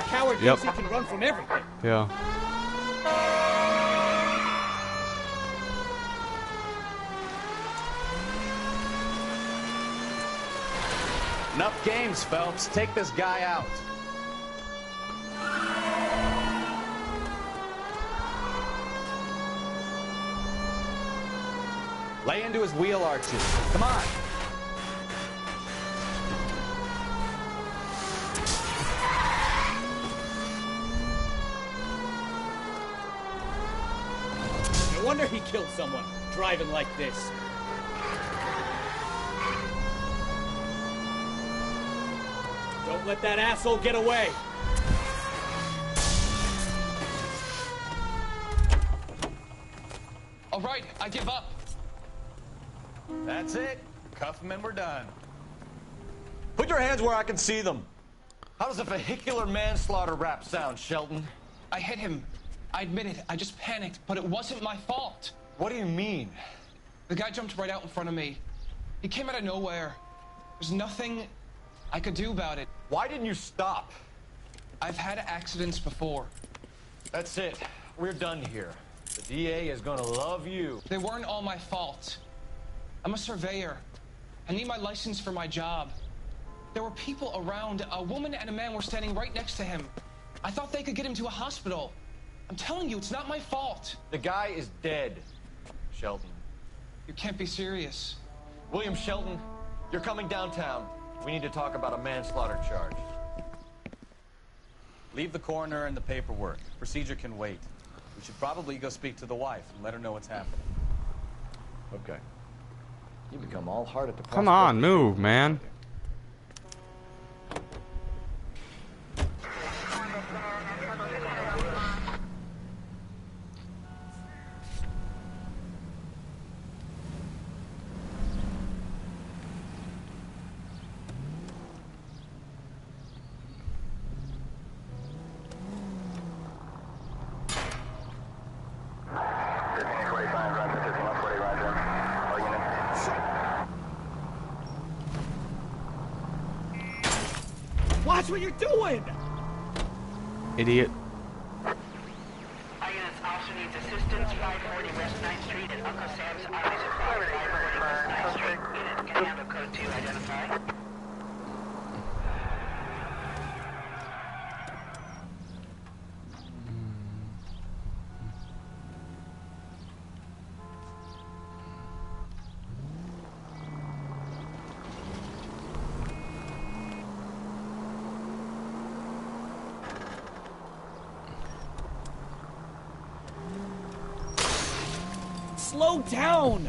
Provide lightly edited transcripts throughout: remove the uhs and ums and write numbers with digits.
coward thinks he can run from everything. Yeah. Enough games, Phelps. Take this guy out. Lay into his wheel arches. Come on. No wonder he killed someone, driving like this. Don't let that asshole get away. All right, I give up. That's it. Cuff him and we're done. Put your hands where I can see them. How does a vehicular manslaughter rap sound, Shelton? I hit him. I admit it. I just panicked, but it wasn't my fault. What do you mean? The guy jumped right out in front of me. He came out of nowhere. There's nothing I could do about it. Why didn't you stop? I've had accidents before. That's it. We're done here. The DA is gonna love you. They weren't all my fault. I'm a surveyor. I need my license for my job. There were people around. A woman and a man were standing right next to him. I thought they could get him to a hospital. I'm telling you, it's not my fault. The guy is dead, Shelton. You can't be serious. William Shelton, you're coming downtown. We need to talk about a manslaughter charge. Leave the coroner and the paperwork. Procedure can wait. We should probably go speak to the wife and let her know what's happening. Okay. You become all heart at the Come on, move, man. Watch what you're doing! Idiot. Our units also needs assistance. 540 West 9th Street and Uncle Sam's Army Supply. 540 West 9th Street. Unit can handle code 2 identify. Slow down!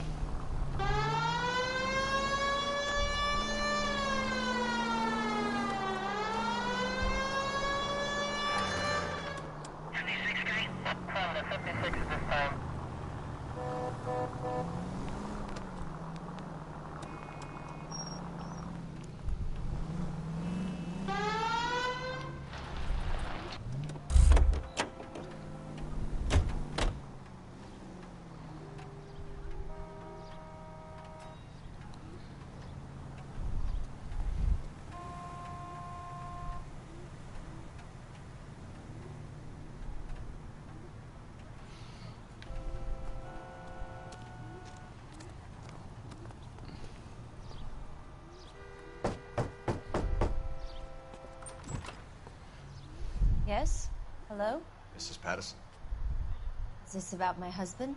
Yes? Hello? Mrs. Patterson. Is this about my husband?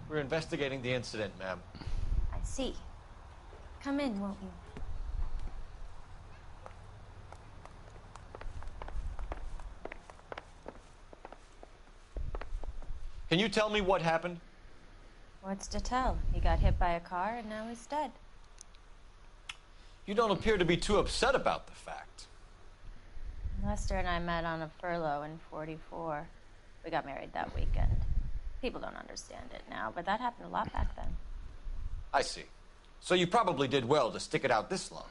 We're investigating the incident, ma'am. I see. Come in, won't you? Can you tell me what happened? What's to tell? He got hit by a car and now he's dead. You don't appear to be too upset about the fact. Lester and I met on a furlough in '44. We got married that weekend. People don't understand it now, but that happened a lot back then. I see. So you probably did well to stick it out this long.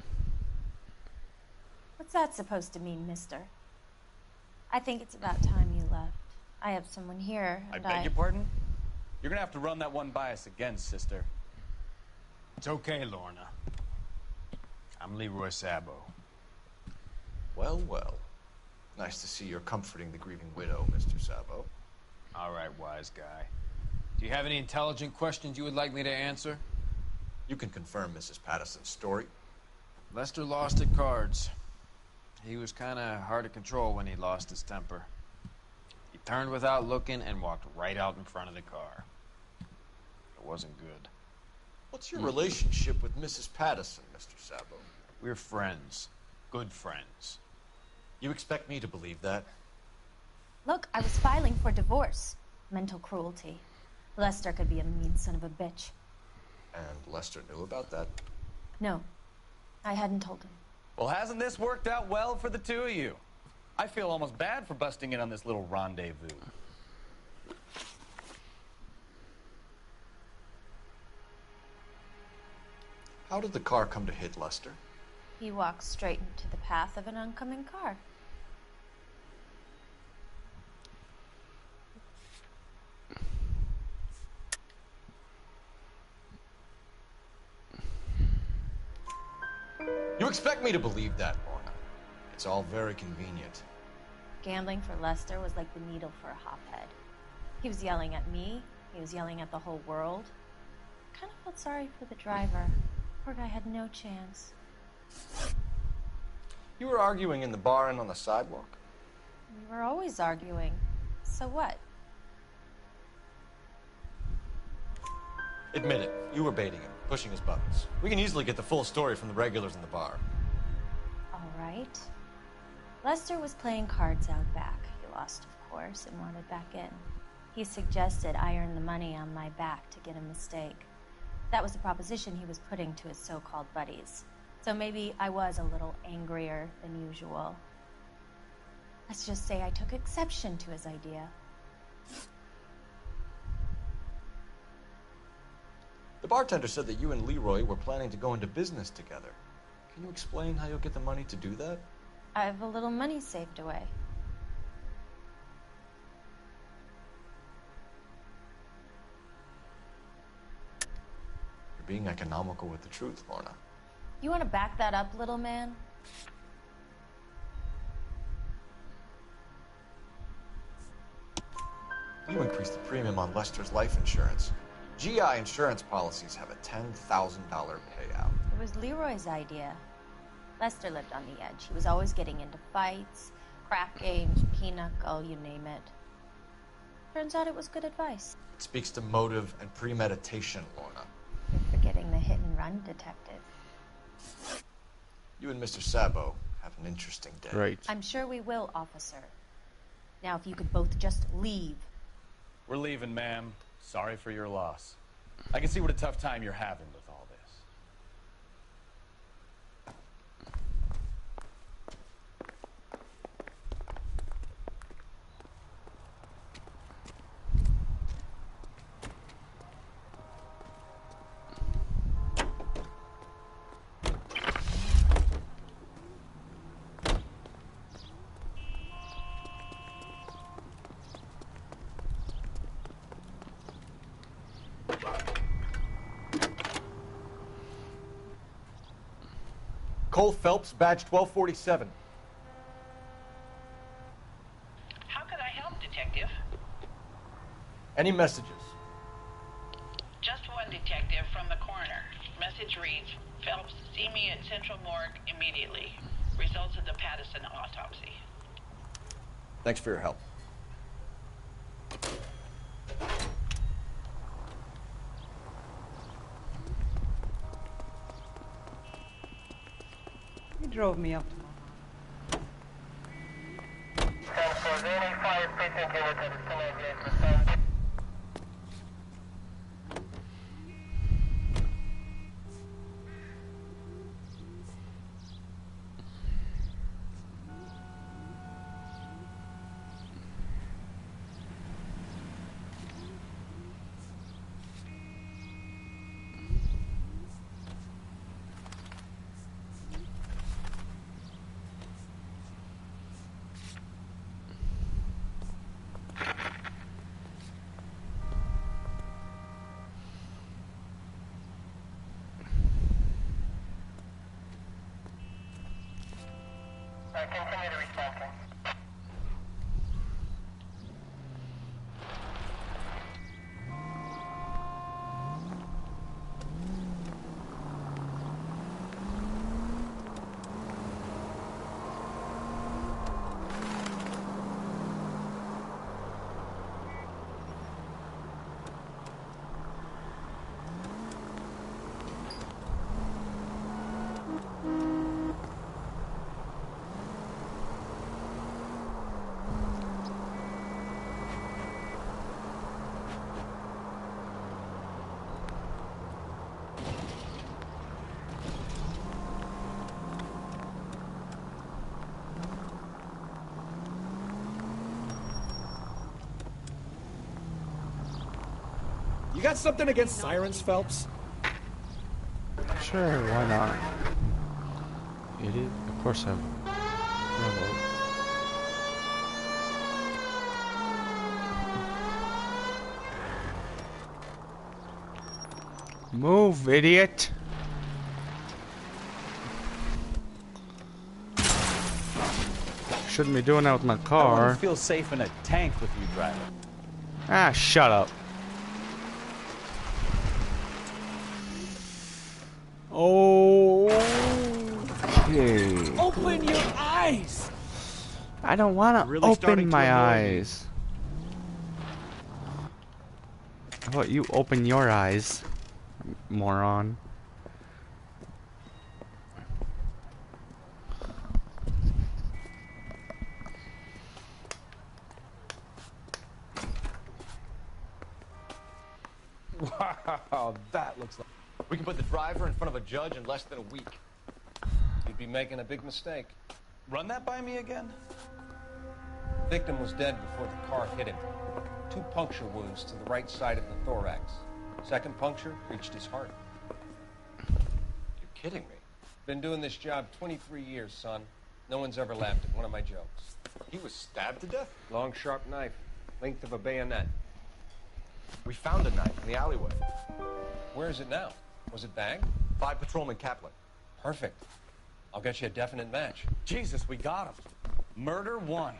What's that supposed to mean, mister? I think it's about time you left. I have someone here, I and beg your pardon? You're gonna have to run that one by us again, sister. It's okay, Lorna. I'm Leroy Sabo. Well, well. Nice to see you're comforting the grieving widow, Mr. Sabo. All right, wise guy. Do you have any intelligent questions you would like me to answer? You can confirm Mrs. Patterson's story. Lester lost at cards. He was kind of hard to control when he lost his temper. He turned without looking and walked right out in front of the car. It wasn't good. What's your relationship with Mrs. Patterson, Mr. Sabo? We're friends. Good friends. You expect me to believe that? Look, I was filing for divorce. Mental cruelty. Lester could be a mean son of a bitch. And Lester knew about that? No, I hadn't told him. Well, hasn't this worked out well for the two of you? I feel almost bad for busting in on this little rendezvous. How did the car come to hit Lester? He walked straight into the path of an oncoming car. You expect me to believe that, Lorna? It's all very convenient. Gambling for Lester was like the needle for a hophead. He was yelling at me. He was yelling at the whole world. I kind of felt sorry for the driver. Poor guy had no chance. You were arguing in the bar and on the sidewalk? We were always arguing. So what? Admit it, you were baiting him, pushing his buttons. We can easily get the full story from the regulars in the bar. All right. Lester was playing cards out back. He lost, of course, and wanted back in. He suggested I earn the money on my back to get a mistake. That was the proposition he was putting to his so-called buddies. So maybe I was a little angrier than usual. Let's just say I took exception to his idea. The bartender said that you and Leroy were planning to go into business together. Can you explain how you'll get the money to do that? I have a little money saved away. You're being economical with the truth, Lorna. You want to back that up, little man? You increased the premium on Lester's life insurance. GI insurance policies have a $10,000 payout. It was Leroy's idea. Lester lived on the edge. He was always getting into fights, crack games, pinochle, you name it. Turns out it was good advice. It speaks to motive and premeditation, Lorna. You're forgetting the hit and run detective. You and Mr. Sabo have an interesting day. Right. I'm sure we will, officer. Now, if you could both just leave. We're leaving, ma'am. Sorry for your loss. I can see what a tough time you're having with all this. Cole Phelps, badge 1247. How can I help, Detective? Any messages? Just one, Detective, from the coroner. Message reads, Phelps, see me at Central Morgue immediately. Results of the Patterson autopsy. Thanks for your help. He drove me up to my Continue to respond. You got something against sirens, Phelps? Sure, why not? Idiot. Of course I have. Move, idiot! Shouldn't be doing that with my I car. wouldn't feel safe in a tank with you driving. Ah, shut up. Okay. Open your eyes! I don't want to Really open starting to my annoy me. eyes. How about you open your eyes, moron? Wow, that looks like... We can put the driver in front of a judge in less than a week. You'd be making a big mistake. Run that by me again? The victim was dead before the car hit him. 2 puncture wounds to the right side of the thorax. Second puncture reached his heart. You're kidding me. Been doing this job 23 years, son. No one's ever laughed at one of my jokes. He was stabbed to death? Long, sharp knife. Length of a bayonet. We found a knife in the alleyway. Where is it now? Was it bagged? 5 Patrolman Kaplan. Perfect. I'll get you a definite match. Jesus, we got him. Murder 1.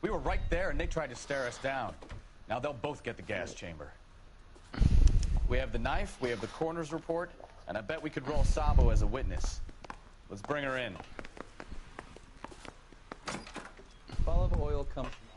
We were right there and they tried to stare us down. Now they'll both get the gas chamber. We have the knife, we have the coroner's report, and I bet we could roll Sabo as a witness. Let's bring her in. Ball of oil comes from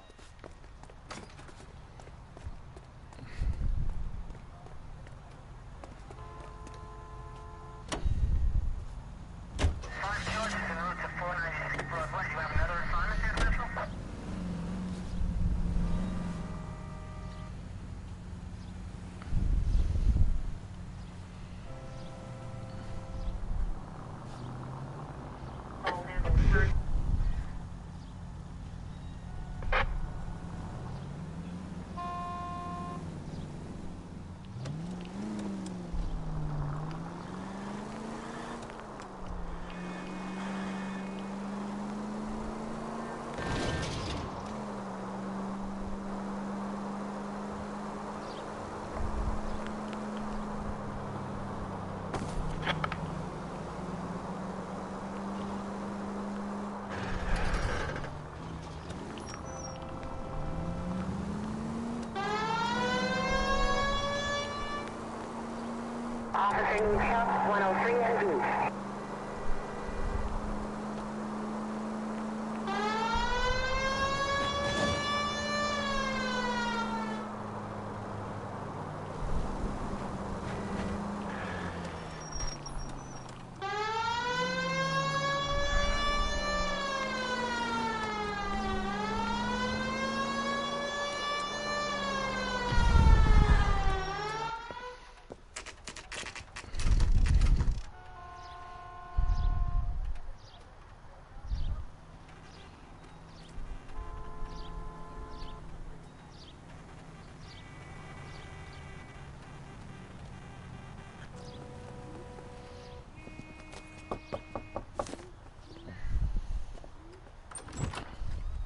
Officer House 103 and Booth.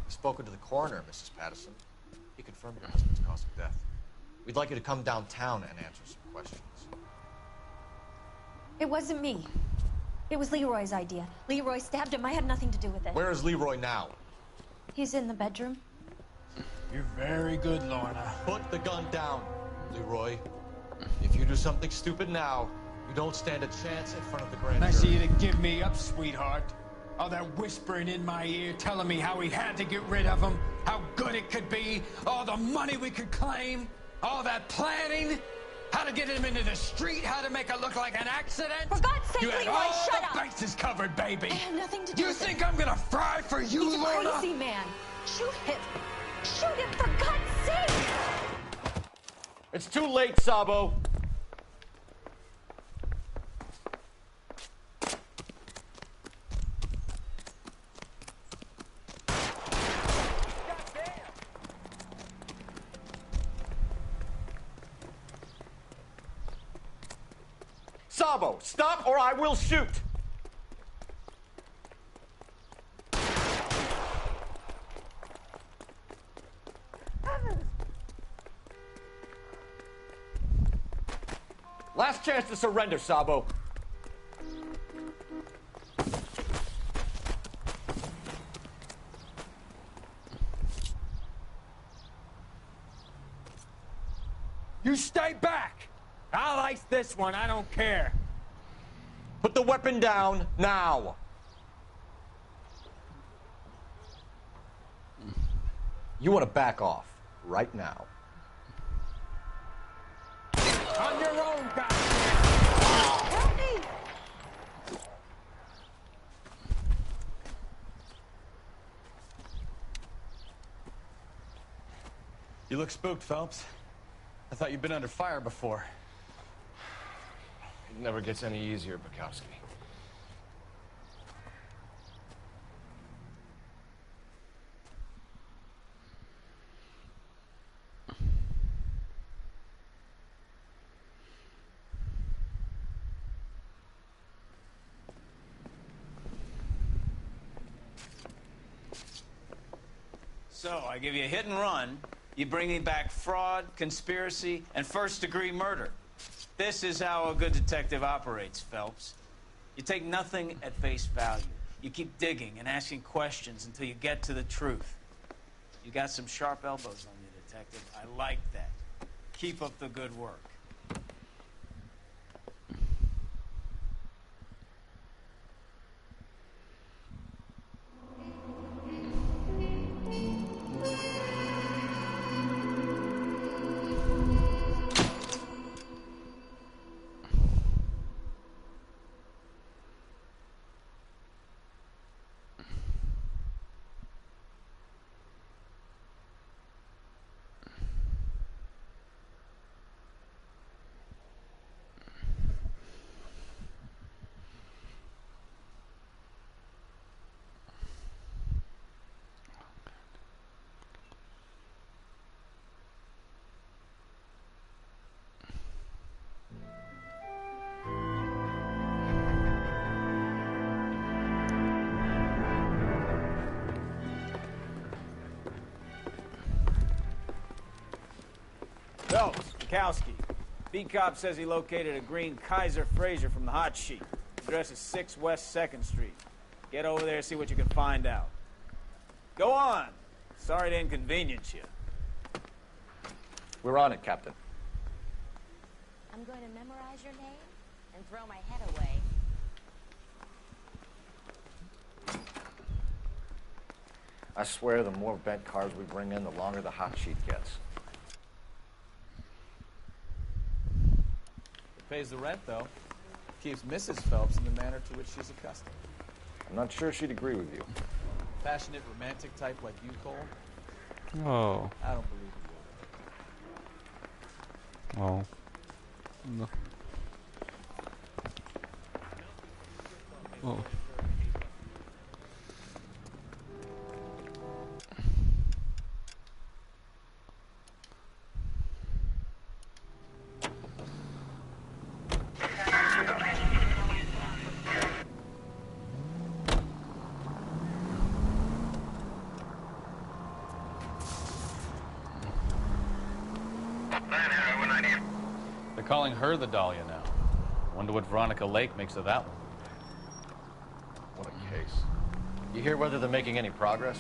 Spoken to the coroner, Mrs. Patterson. He confirmed your husband's cause of death. We'd like you to come downtown and answer some questions. It wasn't me. It was Leroy's idea. Leroy stabbed him. I had nothing to do with it. Where is Leroy now? He's in the bedroom. You're very good, Lorna. Put the gun down, Leroy. If you do something stupid now, you don't stand a chance in front of the grand Nice of jury. you to give me up, sweetheart. All that whispering in my ear, telling me how we had to get rid of him, how good it could be, all the money we could claim, all that planning, how to get him into the street, how to make it look like an accident. For God's sake, you had Leroy, all shut the up! bases covered, baby. I had nothing to do You with think it. I'm gonna fry for you, He's a Lorna? crazy man. Shoot him. Shoot him, for God's sake! It's too late, Sabo. Sabo, stop or I will shoot! Last chance to surrender, Sabo. You stay back! I'll ice this one, I don't care. Put the weapon down, now! You want to back off, right now. On your own, guys! Help me! You look spooked, Phelps. I thought you'd been under fire before. It never gets any easier, Bukowski. So, I give you a hit and run. You bring me back fraud, conspiracy, and first-degree murder. This is how a good detective operates, Phelps. You take nothing at face value. You keep digging and asking questions until you get to the truth. You got some sharp elbows on you, detective. I like that. Keep up the good work. Phelps, Bukowski. B-Cop says he located a green Kaiser Fraser from the hot sheet. Address is 6 West 2nd Street. Get over there, see what you can find out. Go on. Sorry to inconvenience you. We're on it, Captain. I'm going to memorize your name and throw my head away. I swear the more bent cars we bring in, the longer the hot sheet gets. Pays the rent, though. Keeps Mrs. Phelps in the manner to which she's accustomed. I'm not sure she'd agree with you. Passionate, romantic type like you, Cole? Oh. I don't believe you. Oh. No. Oh. They're calling her the Dahlia now. Wonder what Veronica Lake makes of that one. What a case. You hear whether they're making any progress?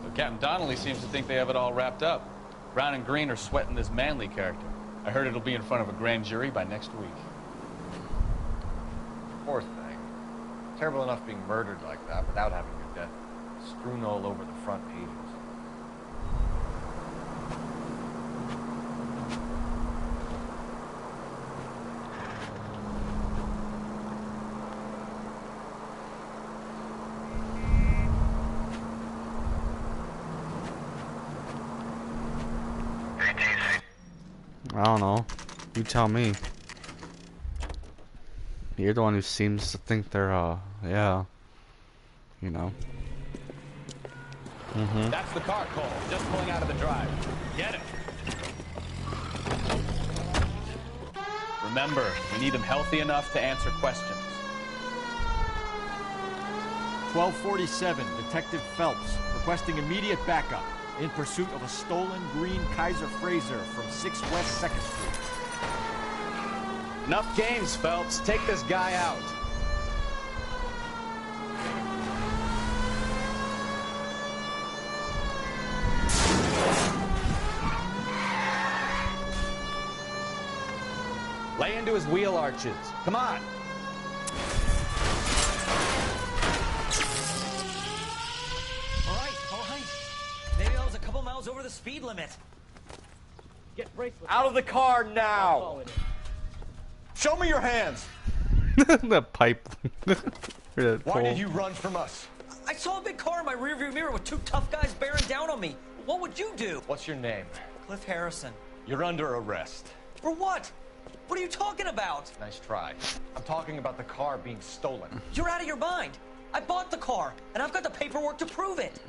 So Captain Donnelly seems to think they have it all wrapped up. Brown and Green are sweating this Manley character. I heard it'll be in front of a grand jury by next week. Poor thing. Terrible enough being murdered like that without having your death strewn all over the front pages. I don't know. You tell me. You're the one who seems to think they're, yeah. You know. Mm-hmm. That's the car, Cole. Just pulling out of the drive. Get it. Remember, we need him healthy enough to answer questions. 1247, Detective Phelps, requesting immediate backup in pursuit of a stolen green Kaiser Frazer from 6 West 2nd Street. Enough games, Phelps. Take this guy out. Lay into his wheel arches. Come on. All right. Maybe I was a couple miles over the speed limit. Get bracelet. Out of the car now! Show me your hands! The pipe. Why did you run from us? I saw a big car in my rearview mirror with two tough guys bearing down on me. What would you do? What's your name? Cliff Harrison. You're under arrest. For what? What are you talking about? Nice try. I'm talking about the car being stolen. You're out of your mind. I bought the car, and I've got the paperwork to prove it.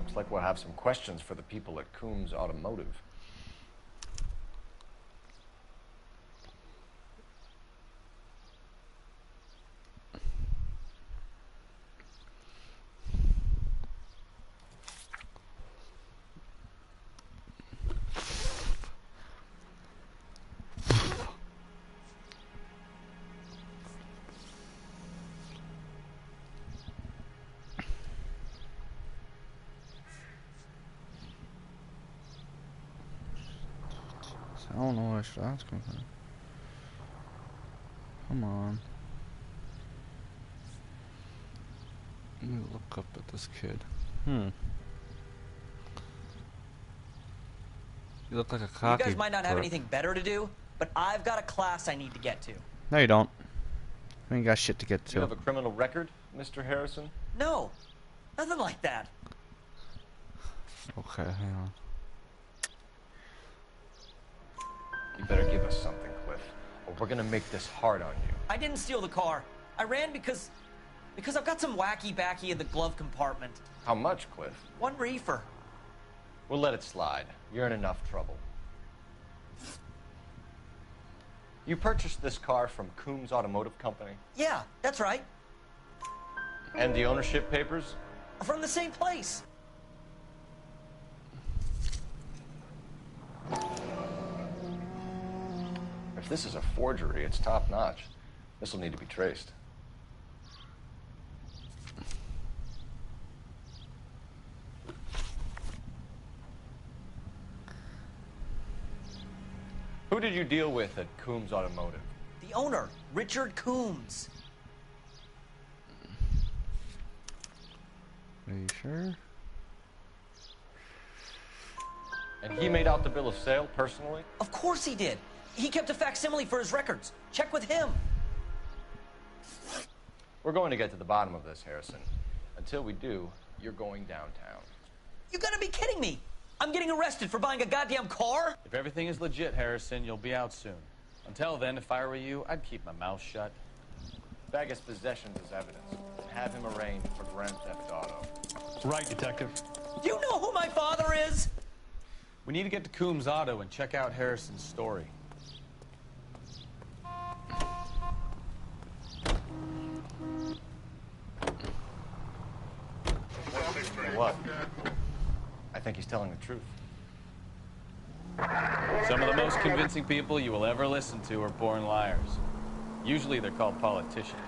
Looks like we'll have some questions for the people at Coombs Automotive. I don't know what I should ask him. Come on. Let me look up at this kid. You look like a cocky You guys might not have prick. anything better to do, but I've got a class I need to get to. No, you don't. We ain't got shit to get Do you to. have a criminal record, Mr. Harrison? No, nothing like that. Okay, hang on. You better give us something, Cliff, or we're gonna make this hard on you. I didn't steal the car. I ran because I've got some wacky-backy in the glove compartment. How much, Cliff? 1 reefer. We'll let it slide. You're in enough trouble. You purchased this car from Coombs Automotive Company? Yeah, that's right. And the ownership papers? From the same place. If this is a forgery, it's top-notch. This will need to be traced. Who did you deal with at Coombs Automotive? The owner, Richard Coombs. Are you sure? And he made out the bill of sale personally? Of course he did. He kept a facsimile for his records. Check with him. We're going to get to the bottom of this, Harrison. Until we do, you're going downtown. You gotta be kidding me. I'm getting arrested for buying a goddamn car? If everything is legit, Harrison, you'll be out soon. Until then, if I were you, I'd keep my mouth shut. Bag his possessions as evidence, and have him arraigned for grand theft auto. Right, Detective. Do you know who my father is? We need to get to Coombs Auto and check out Harrison's story. What? I think he's telling the truth. Some of the most convincing people you will ever listen to are born liars. Usually they're called politicians.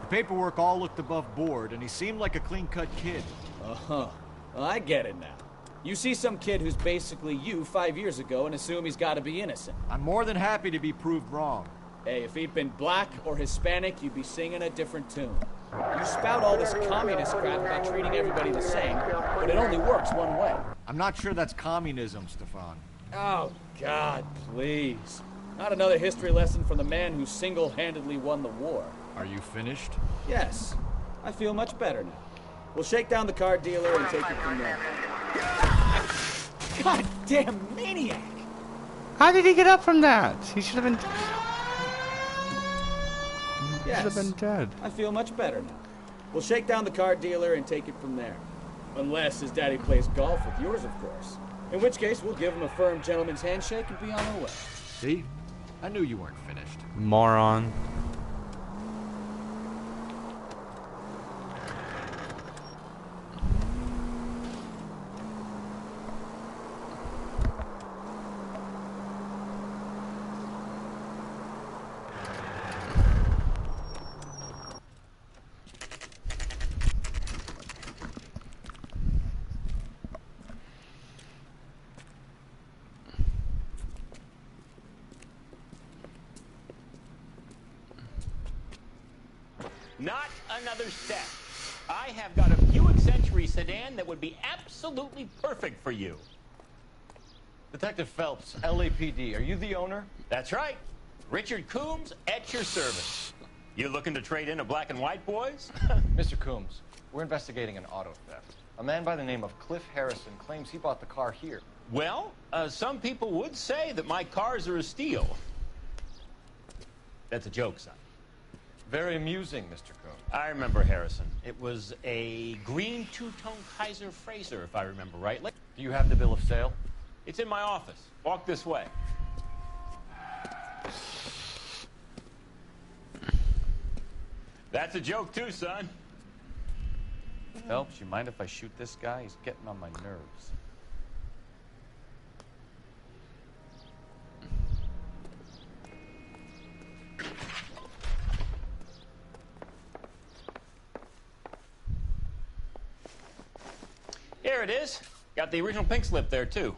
The paperwork all looked above board, and he seemed like a clean-cut kid. Uh-huh. Well, I get it now. You see some kid who's basically you 5 years ago and assume he's got to be innocent. I'm more than happy to be proved wrong. Hey, if he'd been black or Hispanic, you'd be singing a different tune. You spout all this communist crap about treating everybody the same, but it only works one way. I'm not sure that's communism, Stefan. Oh, God, please. Not another history lesson from the man who single-handedly won the war. Are you finished? Yes. I feel much better now. We'll shake down the car dealer and take it from there. Goddamn maniac! How did he get up from that? He should have been. He should Yes. have been dead. I feel much better now. We'll shake down the car dealer and take it from there. Unless his daddy plays golf with yours, of course. In which case, we'll give him a firm gentleman's handshake and be on our way. See? I knew you weren't finished. Moron. Not another step. I have got a Buick-Century sedan that would be absolutely perfect for you. Detective Phelps, LAPD, are you the owner? That's right. Richard Coombs at your service. You looking to trade in a black and white, boys? Mr. Coombs, we're investigating an auto theft. A man by the name of Cliff Harrison claims he bought the car here. Well, some people would say that my cars are a steal. That's a joke, son. Very amusing, Mr. Coombs. I remember Harrison. It was a green two-tone Kaiser Frazer, if I remember rightly. Do you have the bill of sale? It's in my office. Walk this way. That's a joke too, son. Phelps, you mind if I shoot this guy? He's getting on my nerves. Here it is. Got the original pink slip there, too.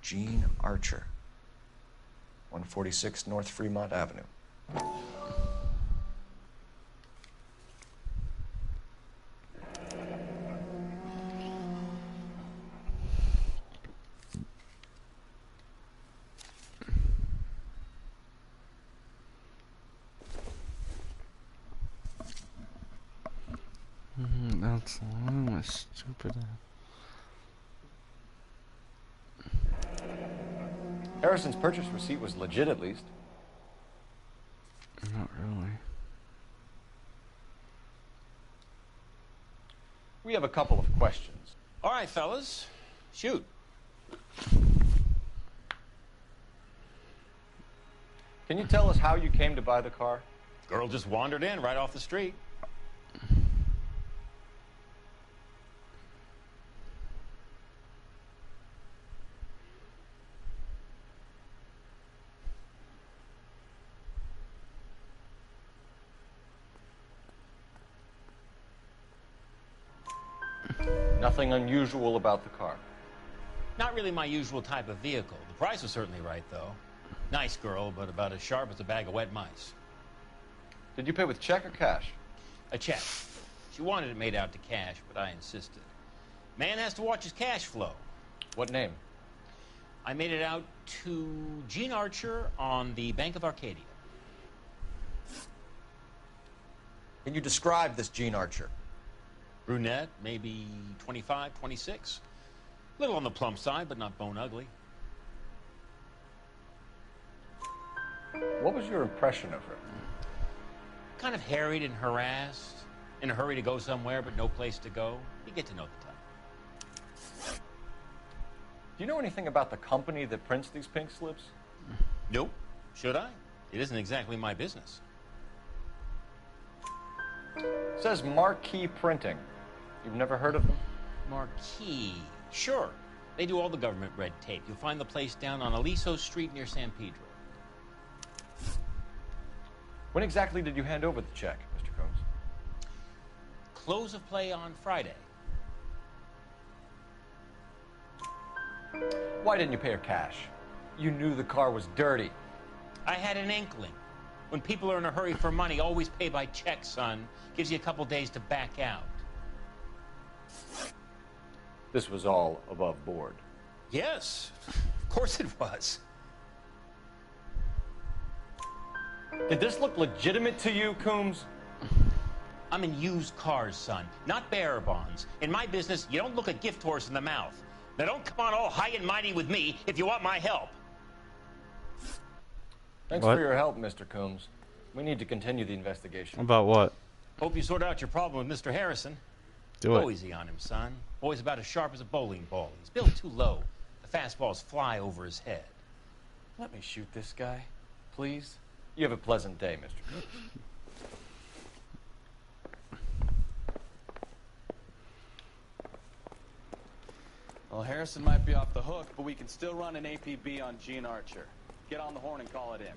Gene Archer, 146 North Fremont Avenue. That's a stupid. Harrison's purchase receipt was legit, at least. Not really. We have a couple of questions. All right, fellas. Shoot. Can you tell us how you came to buy the car? Girl just wandered in right off the street. Nothing unusual about the car. Not really my usual type of vehicle. The price was certainly right, though. Nice girl, but about as sharp as a bag of wet mice. Did you pay with check or cash? A check. She wanted it made out to cash, but I insisted. Man has to watch his cash flow. What name? I made it out to Gene Archer on the Bank of Arcadia. Can you describe this Gene Archer? Brunette, maybe 25, 26. A little on the plump side, but not bone ugly. What was your impression of her? Kind of harried and harassed. In a hurry to go somewhere, but no place to go. You get to know the type. Do you know anything about the company that prints these pink slips? Nope. Should I? It isn't exactly my business. It says Marquee Printing. You've never heard of them? Marquee. Sure. They do all the government red tape. You'll find the place down on Aliso Street near San Pedro. When exactly did you hand over the check, Mr. Combs? Close of play on Friday. Why didn't you pay her cash? You knew the car was dirty. I had an inkling. When people are in a hurry for money, always pay by check, son. Gives you a couple days to back out. This was all above board. Yes, of course it was. Did this look legitimate to you, Coombs? I'm in used cars, son, not bearer bonds. In my business, you don't look a gift horse in the mouth. Now don't come on all high and mighty with me if you want my help. Thanks What? for your help, Mr. Coombs. We need to continue the investigation. About what? Hope you sort out your problem with Mr. Harrison. Do Go it. easy on him, son. Boy's about as sharp as a bowling ball. He's built too low. The fastballs fly over his head. Let me shoot this guy, please. You have a pleasant day, Mr. Coombs. Well, Harrison might be off the hook, but we can still run an APB on Gene Archer. Get on the horn and call it in.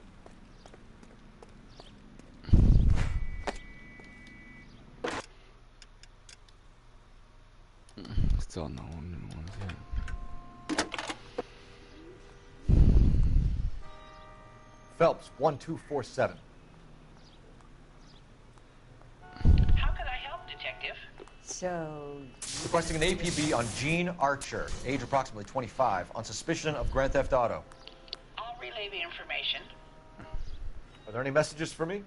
Still no one yet. Phelps, 1247. How can I help, Detective? So, Requesting an APB on Gene Archer, age approximately 25, on suspicion of Grand Theft Auto. I'll relay the information. Are there any messages for me?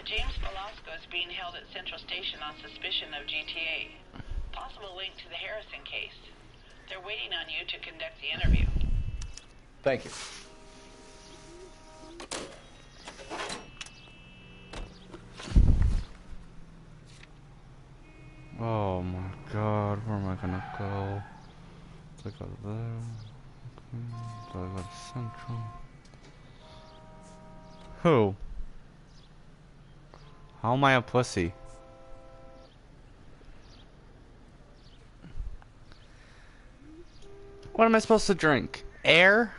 James Velasco is being held at Central Station on suspicion of GTA. Possible link to the Harrison case. They're waiting on you to conduct the interview. Thank you. Oh my god, where am I gonna go? Click out of there. Okay. Do I go to Central? Who? How am I a pussy? What am I supposed to drink? Air?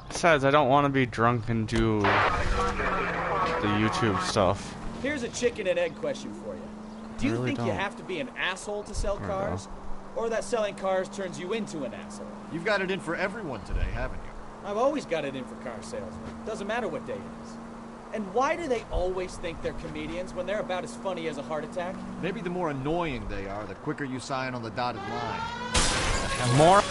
Besides, I don't want to be drunk and do the YouTube stuff. Here's a chicken and egg question for you. Do you really think you don't. have to be an asshole to sell There we go. cars? Or that selling cars turns you into an asshole? You've got it in for everyone today, haven't you? I've always got it in for car salesmen. Doesn't matter what day it is. And why do they always think they're comedians when they're about as funny as a heart attack? Maybe the more annoying they are, the quicker you sign on the dotted line. More?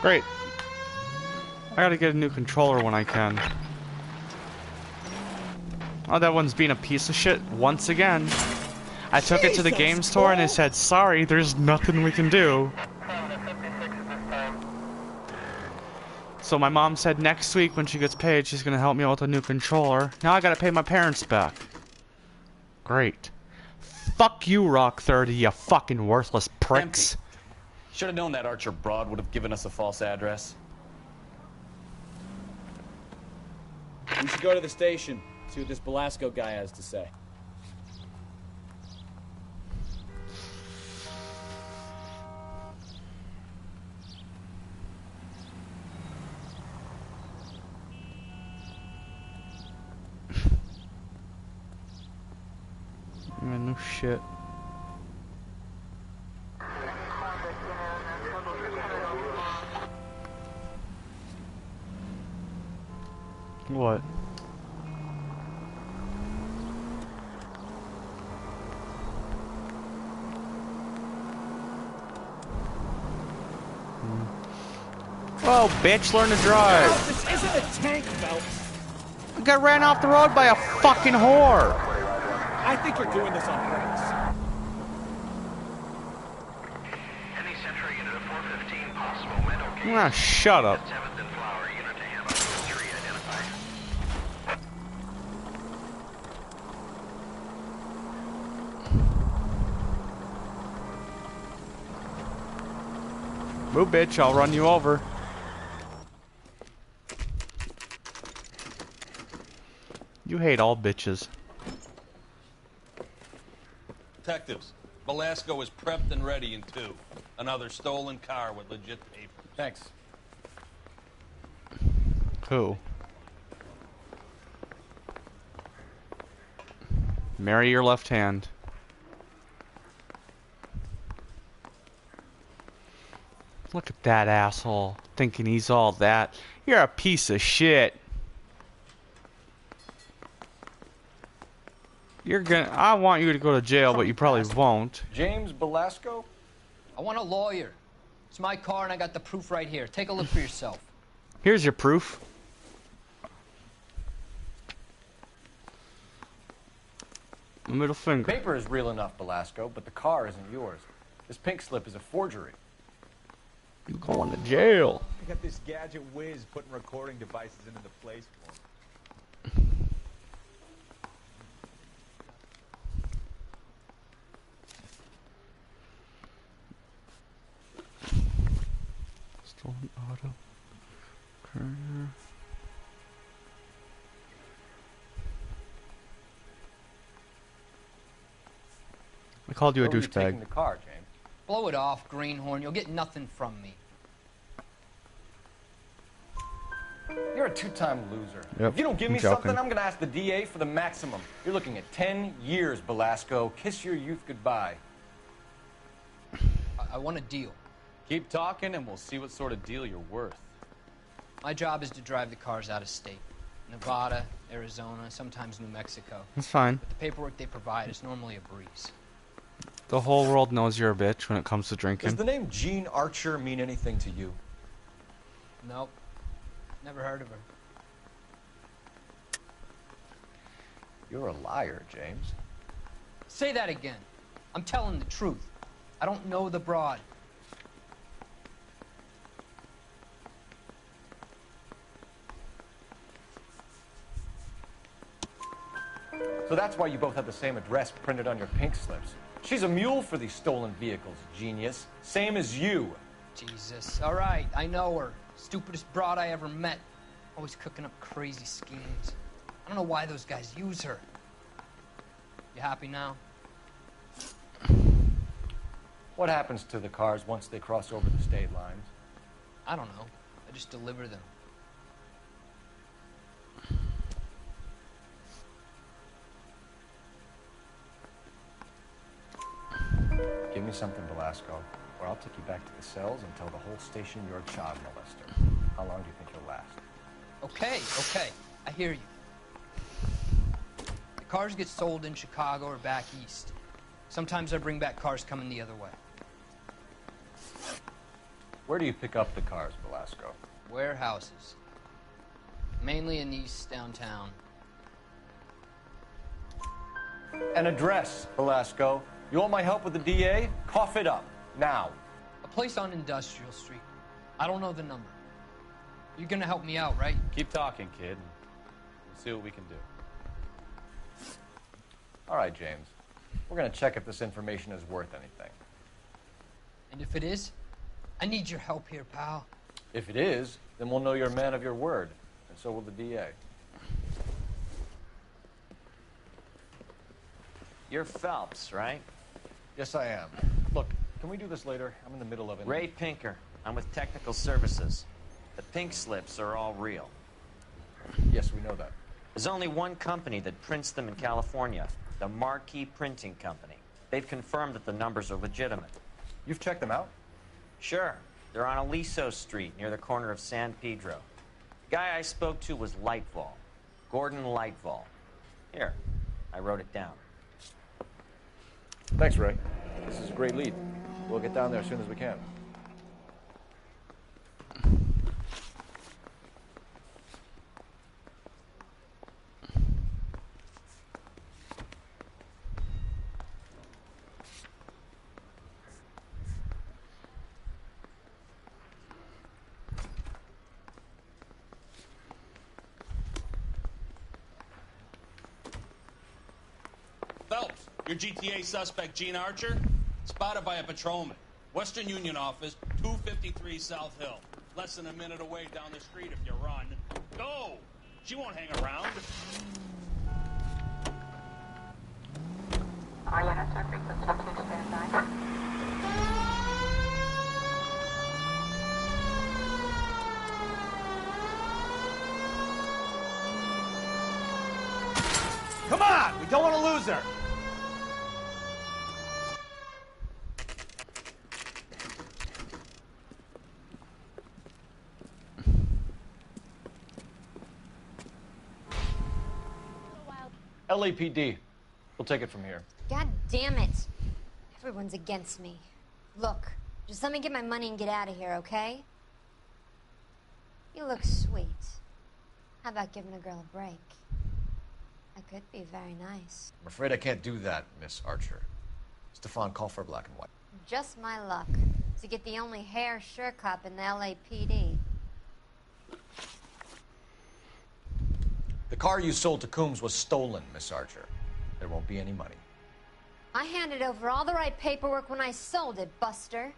Great. I gotta get a new controller when I can. Oh, that one's being a piece of shit once again. I took it to the game store and they said, sorry, there's nothing we can do. So my mom said next week when she gets paid, she's gonna help me out with a new controller. Now I gotta pay my parents back. Great. Fuck you, Rock 30, you fucking worthless pricks. Should have known that Archer broad would have given us a false address. We should go to the station, see what this Velasco guy has to say. Man, no shit. What? Whoa, bitch, learn to drive. This isn't a tank, Phelps. I got ran off the road by a fucking whore. I think you're doing this on purpose. Any Central unit of 415 possible mental case. Ah, shut up. 7th and Flower unit to handle 3 identified. Boo, bitch, I'll run you over. You hate all bitches. Detectives, Velasco is prepped and ready in 2. Another stolen car with legit papers. Thanks. Who? Marry your left hand. Look at that asshole, thinking he's all that. You're a piece of shit. I want you to go to jail, but you probably won't. James Velasco? I want a lawyer. It's my car and I got the proof right here. Take a look for yourself. Here's your proof. Middle finger. Paper is real enough, Velasco, but the car isn't yours. This pink slip is a forgery. You going to jail. I got this gadget whiz putting recording devices into the place for me. Stolen auto. Courier. I called you a douchebag. Taking the car, James. Blow it off, greenhorn. You'll get nothing from me. You're a two-time loser. Yep, If you don't give I'm me joking. something, I'm going to ask the DA for the maximum. You're looking at 10 years, Velasco. Kiss your youth goodbye. I want a deal. Keep talking and we'll see what sort of deal you're worth. My job is to drive the cars out of state. Nevada, Arizona, sometimes New Mexico. That's fine. But the paperwork they provide is normally a breeze. The whole world knows you're a bitch when it comes to drinking. Does the name Jean Archer mean anything to you? Nope. Never heard of her. You're a liar, James. Say that again. I'm telling the truth. I don't know the broad. So that's why you both have the same address printed on your pink slips. She's a mule for these stolen vehicles, genius. Same as you. Jesus. All right, I know her. Stupidest broad I ever met. Always cooking up crazy schemes. I don't know why those guys use her. You happy now? What happens to the cars once they cross over the state lines? I don't know. I just deliver them. Give me something, Velasco, or I'll take you back to the cells and tell the whole station you're a child molester. How long do you think you'll last? Okay. I hear you. The cars get sold in Chicago or back east. Sometimes I bring back cars coming the other way. Where do you pick up the cars, Velasco? Warehouses. Mainly in East downtown. An address, Velasco. You want my help with the DA? Cough it up, now. A place on Industrial Street. I don't know the number. You're gonna help me out, right? Keep talking, kid. We'll see what we can do. All right, James. We're going to check if this information is worth anything. And if it is, I need your help here, pal. If it is, then we'll know you're a man of your word, and so will the DA. You're Phelps, right? Yes, I am. Look, can we do this later? I'm in the middle of it. Ray Pinker. I'm with Technical Services. The pink slips are all real. Yes, we know that. There's only one company that prints them in California, the Marquee Printing Company. They've confirmed that the numbers are legitimate. You've checked them out? Sure. They're on Aliso Street, near the corner of San Pedro. The guy I spoke to was Lightval. Gordon Lightval. Here, I wrote it down. Thanks, Ray. This is a great lead. We'll get down there as soon as we can. Phelps, your GTA suspect, Gene Archer, spotted by a patrolman. Western Union office, 253 South Hill. Less than a minute away down the street if you run. Go! She won't hang around. Come on! We don't want to lose her! LAPD. We'll take it from here. God damn it. Everyone's against me. Look, just let me get my money and get out of here, okay? You look sweet. How about giving a girl a break? That could be very nice. I'm afraid I can't do that, Miss Archer. Stefan, call for black and white. Just my luck to get the only hair sure cop in the LAPD. The car you sold to Coombs was stolen, Miss Archer. There won't be any money. I handed over all the right paperwork when I sold it, Buster.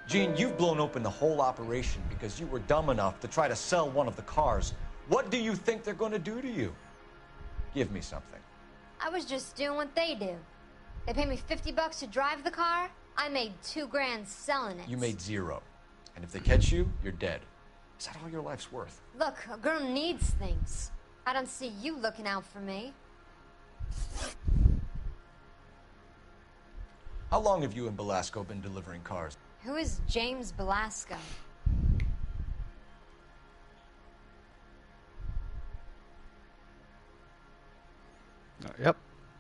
Gene, you've blown open the whole operation because you were dumb enough to try to sell one of the cars. What do you think they're going to do to you? Give me something. I was just doing what they do. They paid me $50 to drive the car. I made $2 grand selling it. You made 0. And if they catch you, you're dead. Is that all your life's worth? Look, a girl needs things. I don't see you looking out for me. How long have you and Belasco been delivering cars? Who is James Belasco? Yep.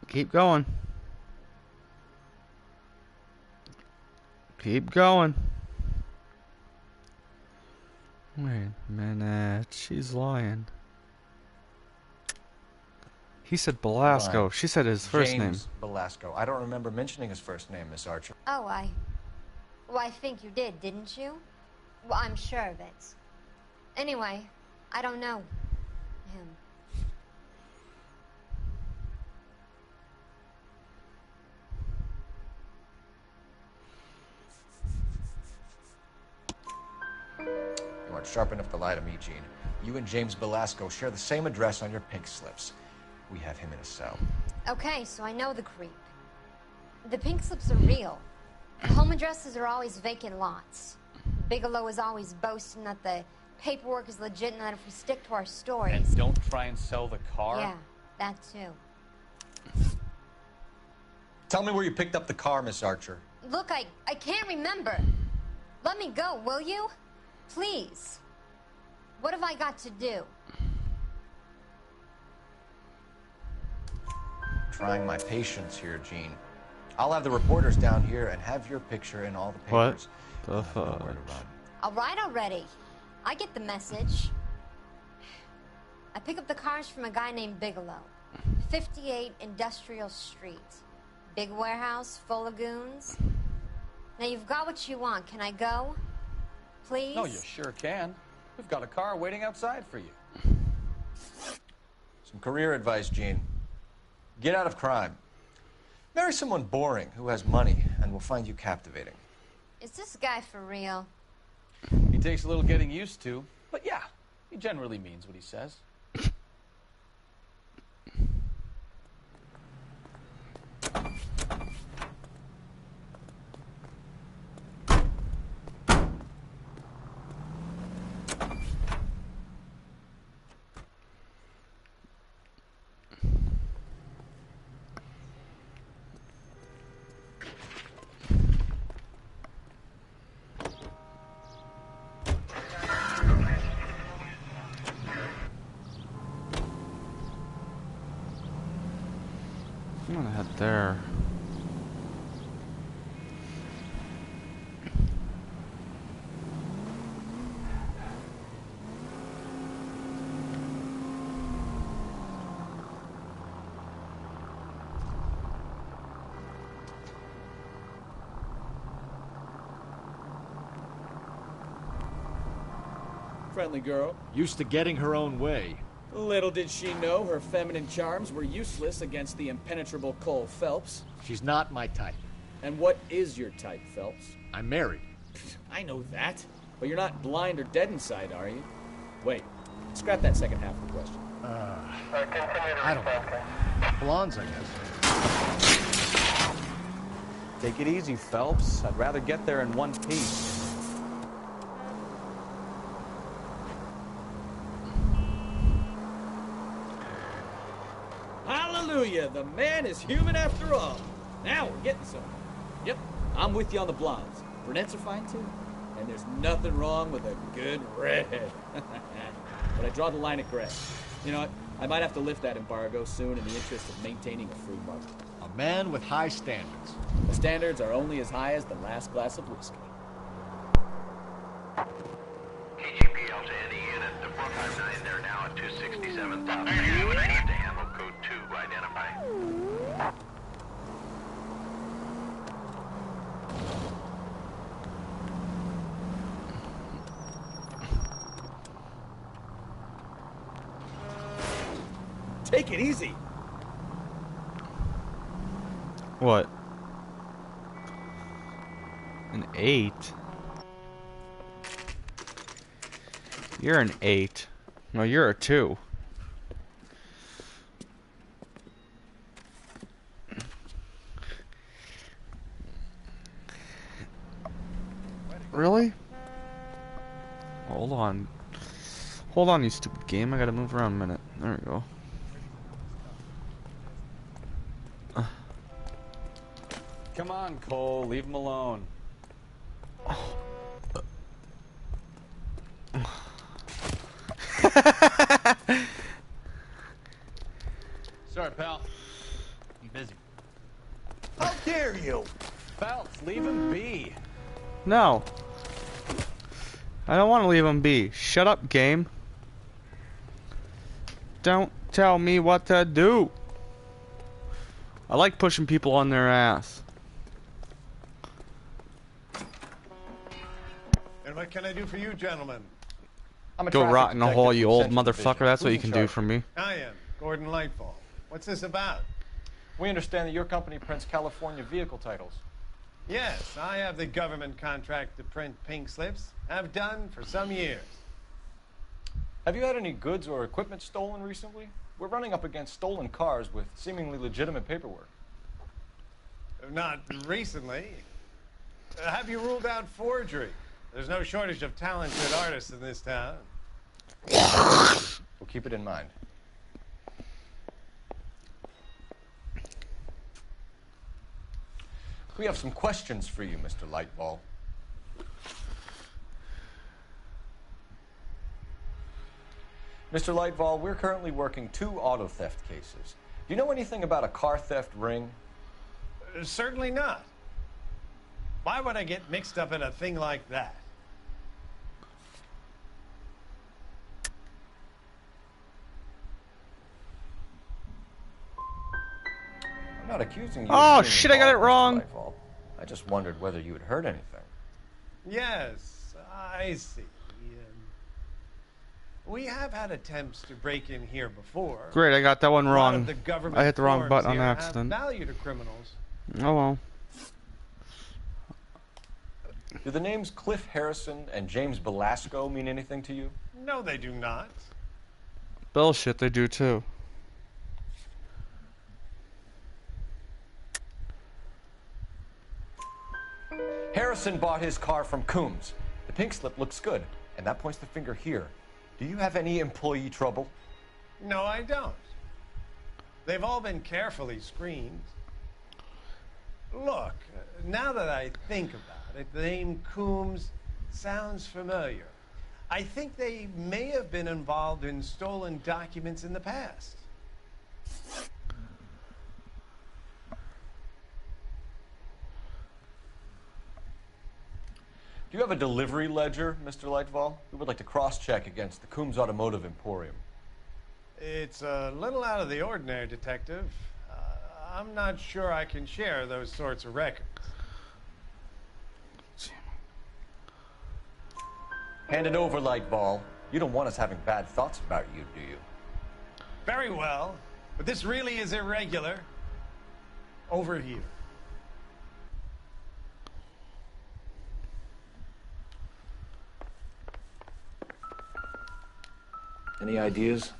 Keep going. Keep going. Wait a minute. She's lying. He said Belasco. Fine. She said his first name. James Belasco. I don't remember mentioning his first name, Miss Archer. Oh, well, I think you did, didn't you? Well, I'm sure of it. Anyway, I don't know him. You aren't sharp enough to lie to me, Gene. You and James Belasco share the same address on your pink slips. We have him in a cell. Okay, so I know the creep. The pink slips are real. The home addresses are always vacant lots. Bigelow is always boasting that the paperwork is legit and that if we stick to our stories... And don't try and sell the car? Yeah, that too. Tell me where you picked up the car, Miss Archer. Look, I can't remember. Let me go, will you? Please. What have I got to do? Trying my patience here, Gene. I'll have the reporters down here and have your picture in all the papers. What the fuck? All right already. I get the message. I pick up the cars from a guy named Bigelow. 58 Industrial Street. Big warehouse full of goons. Now you've got what you want. Can I go? Please? No, you sure can. We've got a car waiting outside for you. Some career advice, Gene. Get out of crime. Marry someone boring who has money and will find you captivating. Is this guy for real? He takes a little getting used to, but yeah, he generally means what he says. I'm gonna head there. friendly girl. Used to getting her own way. Little did she know her feminine charms were useless against the impenetrable Cole Phelps. She's not my type. And what is your type, Phelps? I'm married. I know that. But you're not blind or dead inside, are you? Wait, scrap that second half of the question. I don't know. Blondes, I guess. Take it easy, Phelps. I'd rather get there in one piece. Hallelujah! The man is human after all. Now we're getting somewhere. Yep, I'm with you on the blondes. Brunettes are fine too. And there's nothing wrong with a good redhead. But I draw the line at gray. You know what? I might have to lift that embargo soon in the interest of maintaining a free market. A man with high standards. The standards are only as high as the last glass of whiskey. KGPL to any unit. The 459, they're now at 267,000. I need to handle code 2. Identify. Take it easy. What? An 8? You're an 8. No, you're a 2. Really? Hold on. Hold on, you stupid game. I gotta move around a minute. There we go. Come on, Cole. Leave him alone. Sorry, pal. I'm busy. How dare you? Phelps, leave him be. No. I don't want to leave him be. Shut up, game. Don't tell me what to do. I like pushing people on their ass. And what can I do for you, gentlemen? Go rot in a hole, you old motherfucker. That's what you can do for me. I am Gordon Lightfall. What's this about? We understand that your company prints California vehicle titles. Yes, I have the government contract to print pink slips. Have done for some years. Have you had any goods or equipment stolen recently? We're running up against stolen cars with seemingly legitimate paperwork. Not recently. Have you ruled out forgery? There's no shortage of talented artists in this town. We'll keep it in mind. We have some questions for you, Mr. Lightball. Mr. Lightball, we're currently working 2 auto theft cases. Do you know anything about a car theft ring? Certainly not. Why would I get mixed up in a thing like that? I'm not accusing you. Oh shit, I got it wrong. I just wondered whether you had heard anything. Yes, I see. We have had attempts to break in here before. Great, I got that one wrong. I hit the wrong button on have accident. value to criminals. Oh well. Do the names Cliff Harrison and James Belasco mean anything to you? No, they do not. Bullshit, they do too. Harrison bought his car from Coombs. The pink slip looks good, and that points the finger here. Do you have any employee trouble? No, I don't. They've all been carefully screened. Look, now that I think about it, the name Coombs sounds familiar. I think they may have been involved in stolen documents in the past. Do you have a delivery ledger, Mr. Lightval? We would like to cross-check against the Coombs Automotive Emporium. It's a little out of the ordinary, Detective. I'm not sure I can share those sorts of records. Hand it over, Lightball. You don't want us having bad thoughts about you, do you? Very well. But this really is irregular. Over here. Any ideas?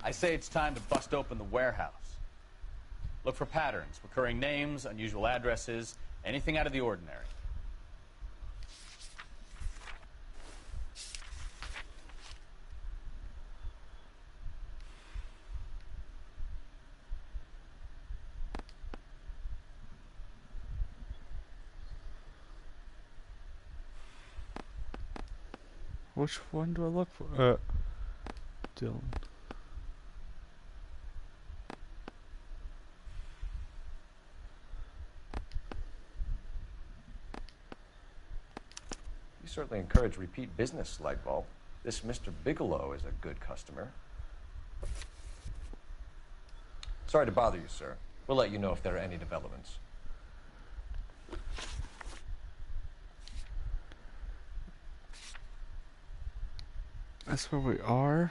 I say it's time to bust open the warehouse. Look for patterns, recurring names, unusual addresses, anything out of the ordinary. Which one do I look for? Dylan. You certainly encourage repeat business, Lightbulb. This Mr. Bigelow is a good customer. Sorry to bother you, sir. We'll let you know if there are any developments. That's where we are.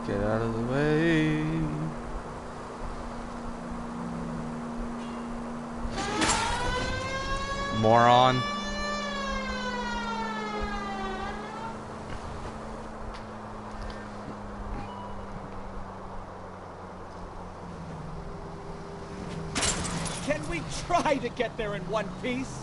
Get out of the way. Moron. Can we try to get there in one piece?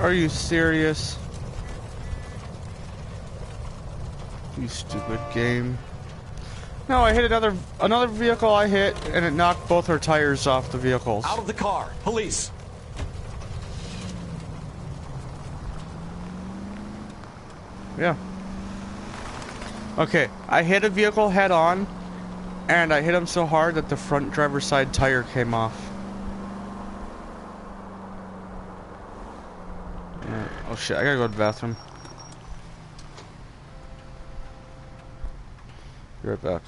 Are you serious? You stupid game. No, I hit another vehicle I hit, and it knocked both our tires off the vehicles. Out of the car! Police! Yeah. Okay, I hit a vehicle head on, and I hit him so hard that the front driver's side tire came off. Oh shit, I gotta go to the bathroom. Be right back.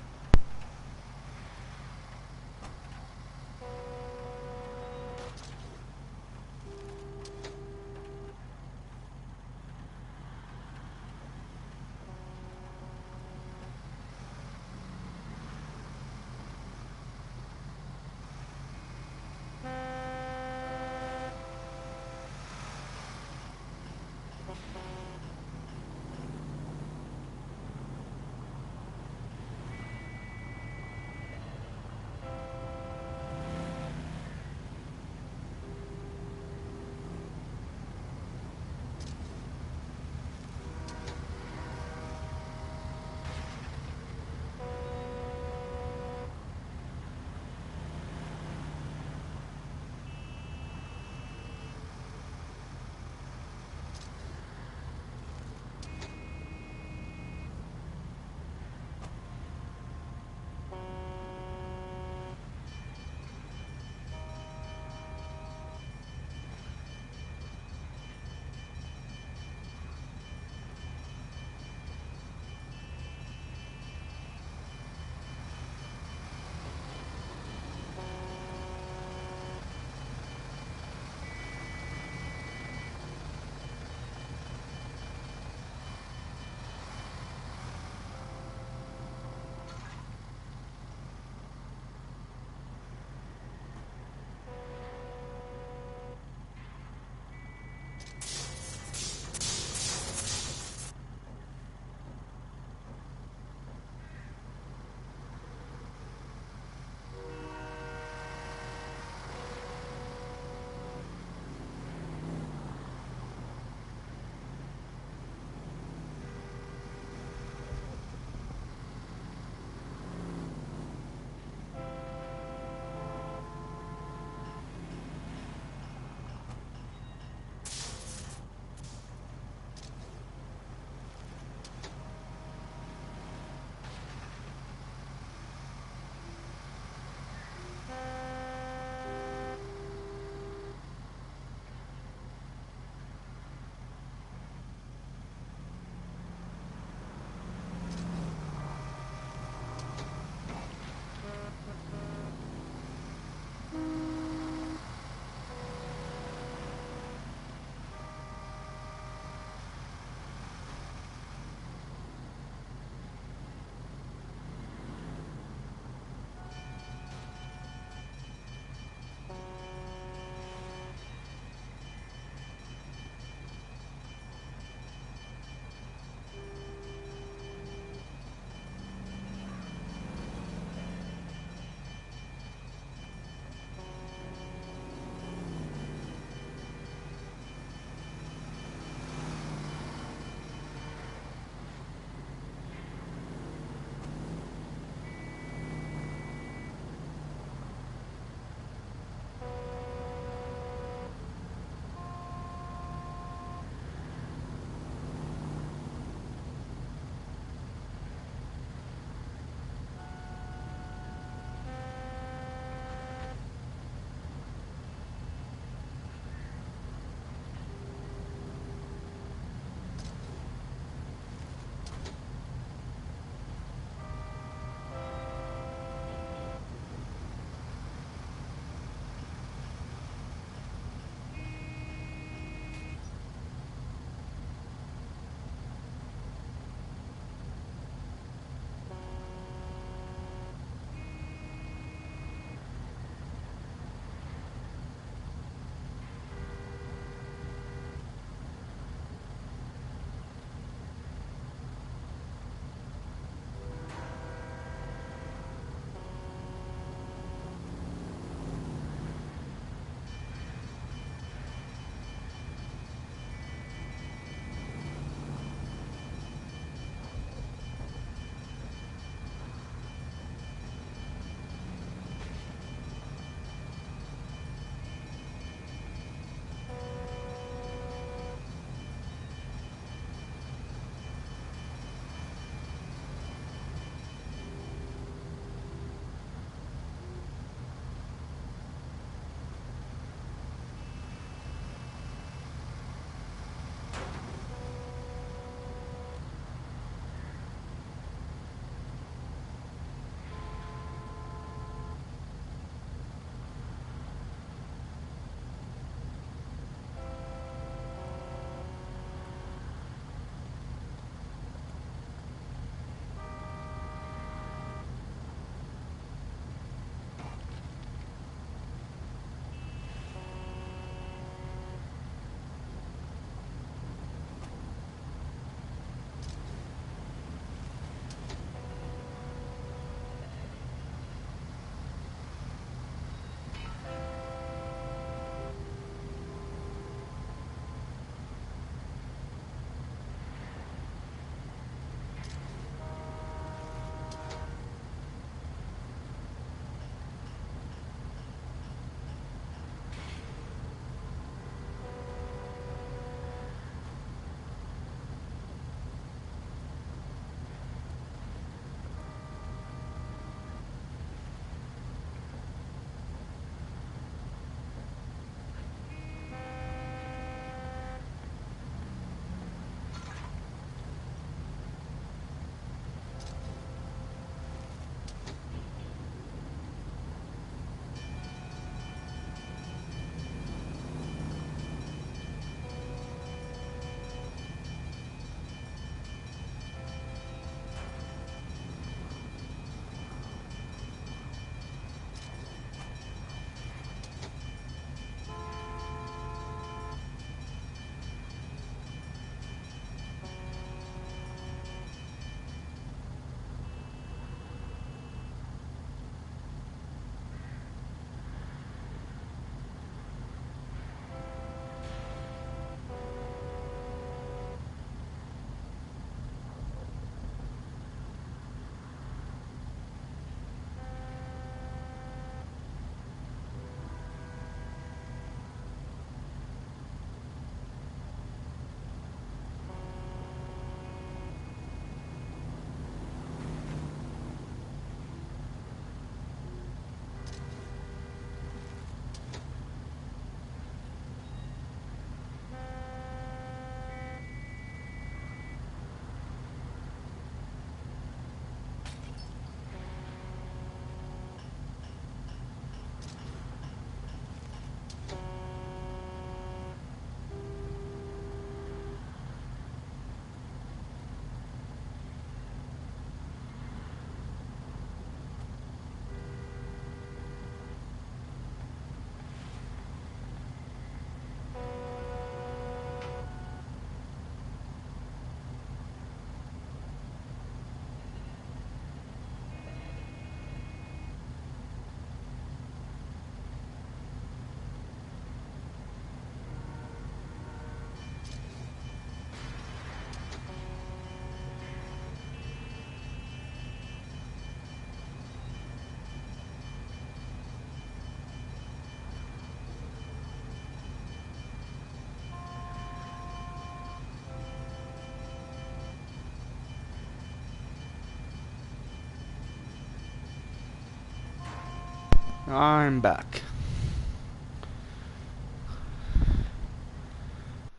I'm back.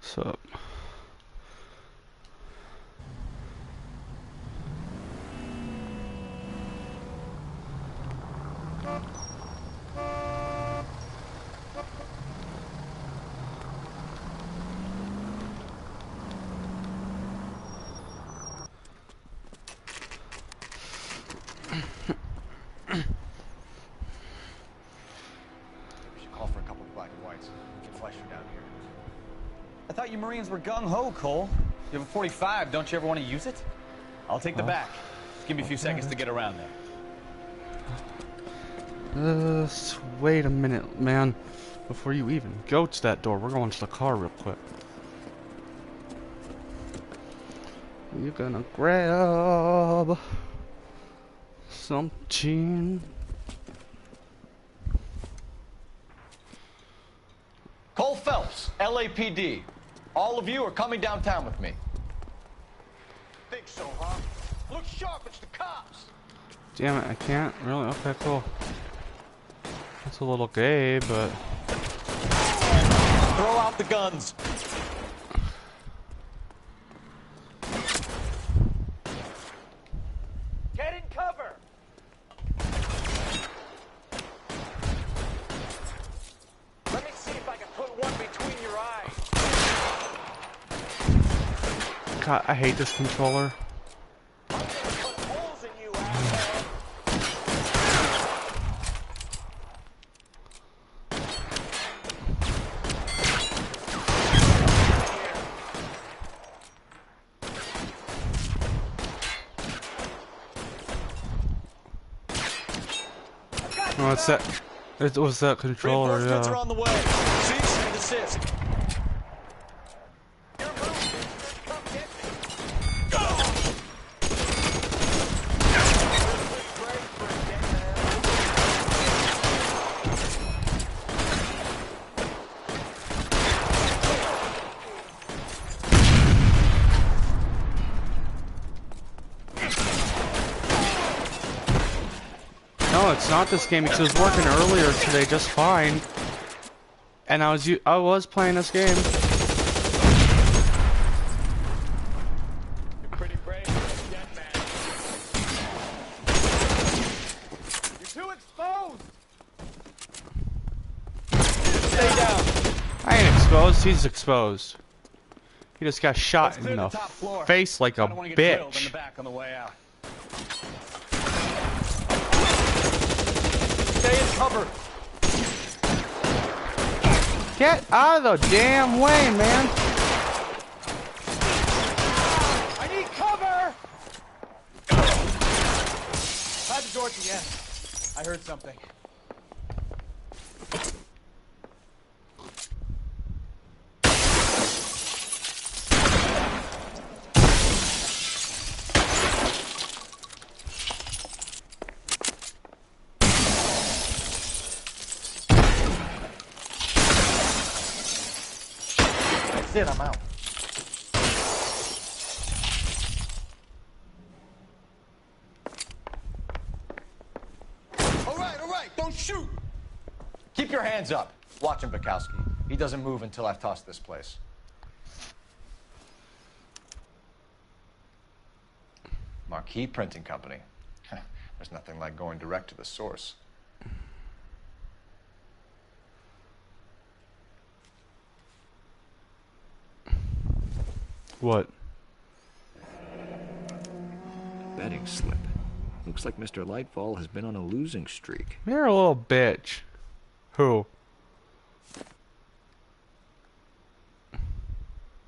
So. I thought you Marines were gung-ho, Cole. You have a 45. Don't you ever want to use it? I'll take the back. Just give me a few seconds to get around there. Wait a minute, man. Before you even go to that door, we're going to the car real quick. You're gonna grab something. Cole Phelps, LAPD. All of you are coming downtown with me. Think so, huh? Look sharp, it's the cops. Damn it, I can't? Really? Okay, cool. That's a little gay, but... Throw out the guns. Get in cover. Let me see if I can put one between your eyes. God, I hate this controller. I'm gonna put holes in you, asshole. Oh, it's that. It was that controller, Reinforcements are yeah. on the way. Cease and desist. No, it's not this game because it was working earlier today just fine, and I was playing this game. You're pretty brave for a dead man. You're too exposed. Stay down. I ain't exposed. He's exposed. He just got shot Let's clear in the top floor. face like a I don't want to get drilled in the bitch. back on the way out. Stay in cover. Get out of the damn way, man. I need cover. Hide the door at the end. I heard something. That's it, I'm out. All right, don't shoot. Keep your hands up. Watch him, Bukowski. He doesn't move until I've tossed this place. Marquee Printing Company. There's nothing like going direct to the source. What? Betting slip. Looks like Mr. Lightfall has been on a losing streak. You're a little bitch. Who?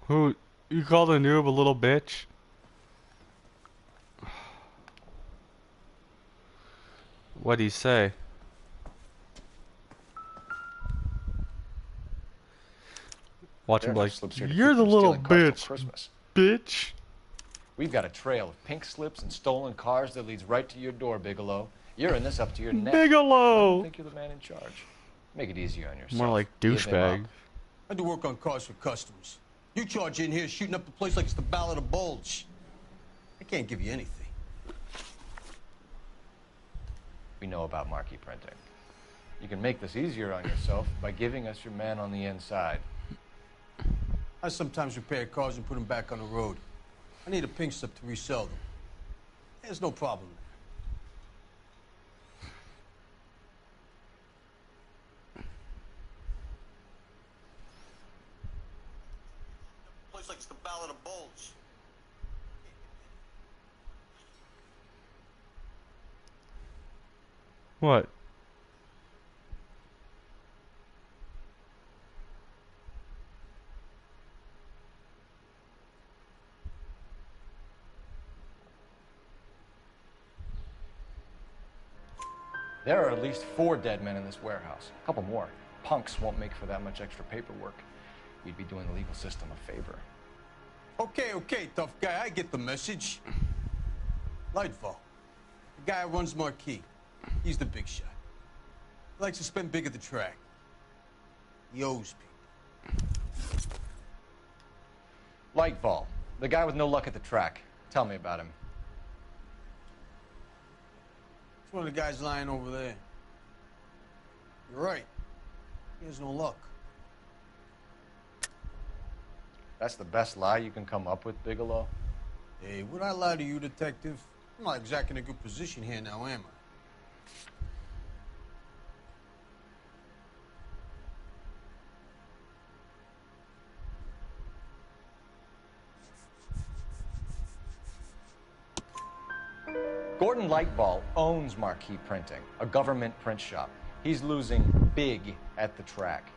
Who? You called a noob a little bitch? What'd he say? Watch him There are like, slips here to you're keep the from little stealing cars till bitch. Christmas. Bitch. We've got a trail of pink slips and stolen cars that leads right to your door, Bigelow. You're in this up to your neck. Bigelow! I think you're the man in charge. Make it easier on yourself. More like Give him douchebag. up. I do work on cars for customers. You charge in here shooting up the place like it's the Ballad of Bulge. I can't give you anything. We know about Marquee Printing. You can make this easier on yourself by giving us your man on the inside. I sometimes repair cars and put them back on the road. I need a pink slip to resell them. There's no problem. Place like it's the Ballad of Bulge. What? There are at least 4 dead men in this warehouse. A couple more. Punks won't make for that much extra paperwork. We'd be doing the legal system a favor. Okay, tough guy. I get the message. Lightfall. The guy who runs Marquis. He's the big shot. He likes to spend big at the track. He owes people. Lightfall, the guy with no luck at the track. Tell me about him. It's one of the guys lying over there. You're right. He has no luck. That's the best lie you can come up with, Bigelow? Hey, would I lie to you, detective? I'm not exactly in a good position here now, am I? Gordon Lightball owns Marquis Printing, a government print shop. He's losing big at the track.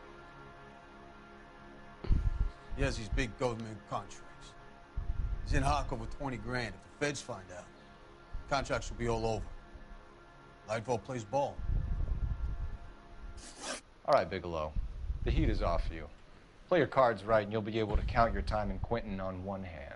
He has these big government contracts. He's in hock over 20 grand. If the feds find out, contracts will be all over. Lightfall plays ball. All right, Bigelow. The heat is off you. Play your cards right and you'll be able to count your time in Quentin on one hand.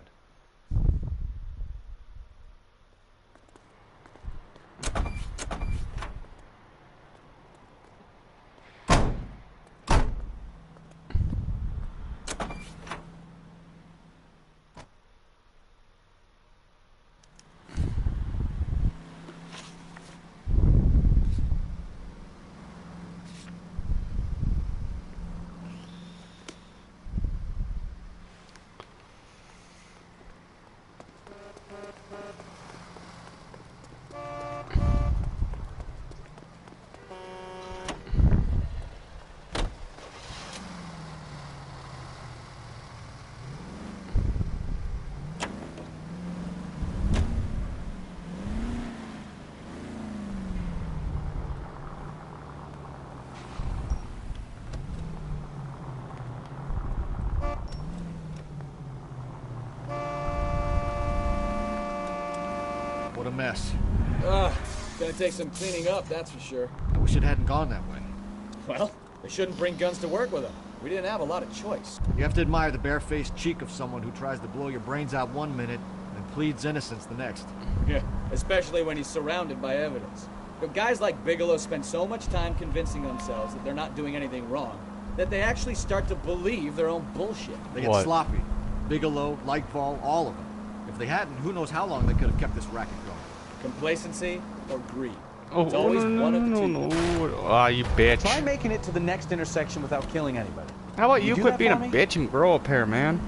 What a mess. It's gonna take some cleaning up, that's for sure. I wish it hadn't gone that way. Well, they shouldn't bring guns to work with them. We didn't have a lot of choice. You have to admire the barefaced cheek of someone who tries to blow your brains out one minute and pleads innocence the next. Yeah, especially when he's surrounded by evidence. But guys like Bigelow spend so much time convincing themselves that they're not doing anything wrong that they actually start to believe their own bullshit. They get sloppy. Bigelow, Lightfall, all of them. If they hadn't, who knows how long they could have kept this racket going. Complacency or greed. Oh, It's always one of the two. no. Ah, you bitch. Try making it to the next intersection without killing anybody. How about you do quit that being a for me? bitch and grow up here, man?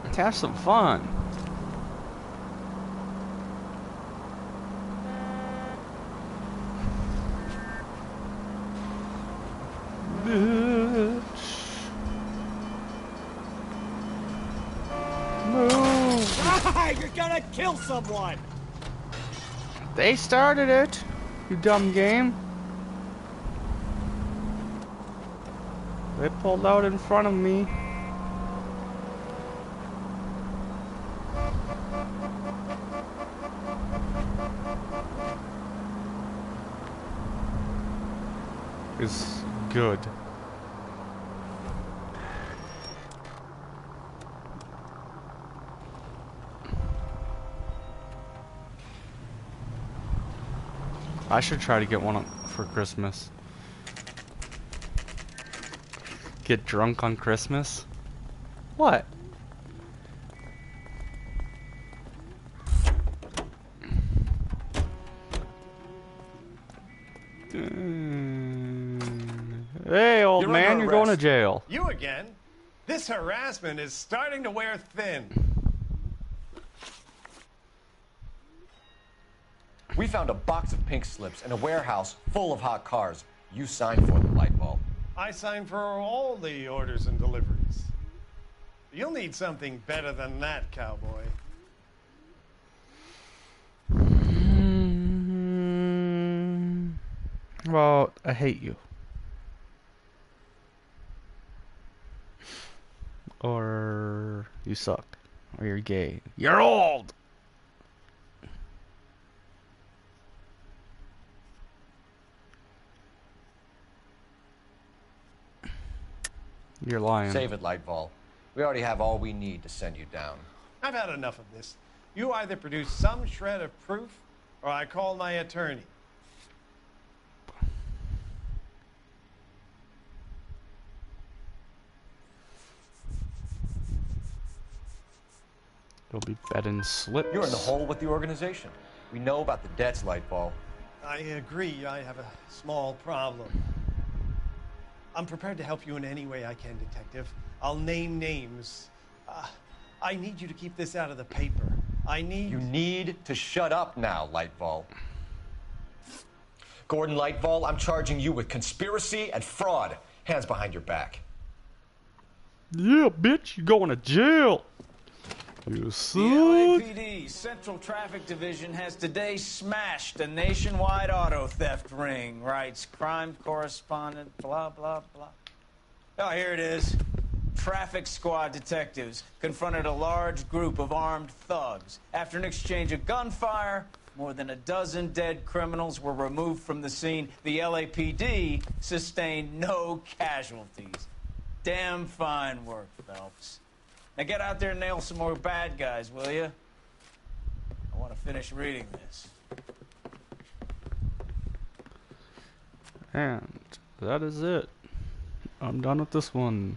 Let's have some fun. Bitch. Move. You're gonna kill someone! They started it, you dumb game. They pulled out in front of me. It's good. I should try to get one for Christmas. Get drunk on Christmas? What? man. You're going to jail. You again? This harassment is starting to wear thin. We found a box of pink slips in a warehouse full of hot cars. You signed for them, Lightball. I signed for all the orders and deliveries. You'll need something better than that, cowboy. Well, I hate you. Or you suck. Or you're gay. You're old! You're lying. Save it, Lightball. We already have all we need to send you down. I've had enough of this. You either produce some shred of proof, or I call my attorney. You'll be betting slips. You're in the hole with the organization. We know about the debts, Lightball. I agree. I have a small problem. I'm prepared to help you in any way I can, Detective. I'll name names. I need you to keep this out of the paper. You need to shut up now, Lightball. Gordon Lightball, I'm charging you with conspiracy and fraud. Hands behind your back. Yeah, bitch, you're going to jail. You suck. The LAPD Central Traffic Division has today smashed a nationwide auto theft ring, writes crime correspondent, blah, blah, blah. Oh, here it is. Traffic squad detectives confronted a large group of armed thugs. After an exchange of gunfire, more than a dozen dead criminals were removed from the scene. The LAPD sustained no casualties. Damn fine work, Phelps. Now get out there and nail some more bad guys, will you? I want to finish reading this. And that is it. I'm done with this one.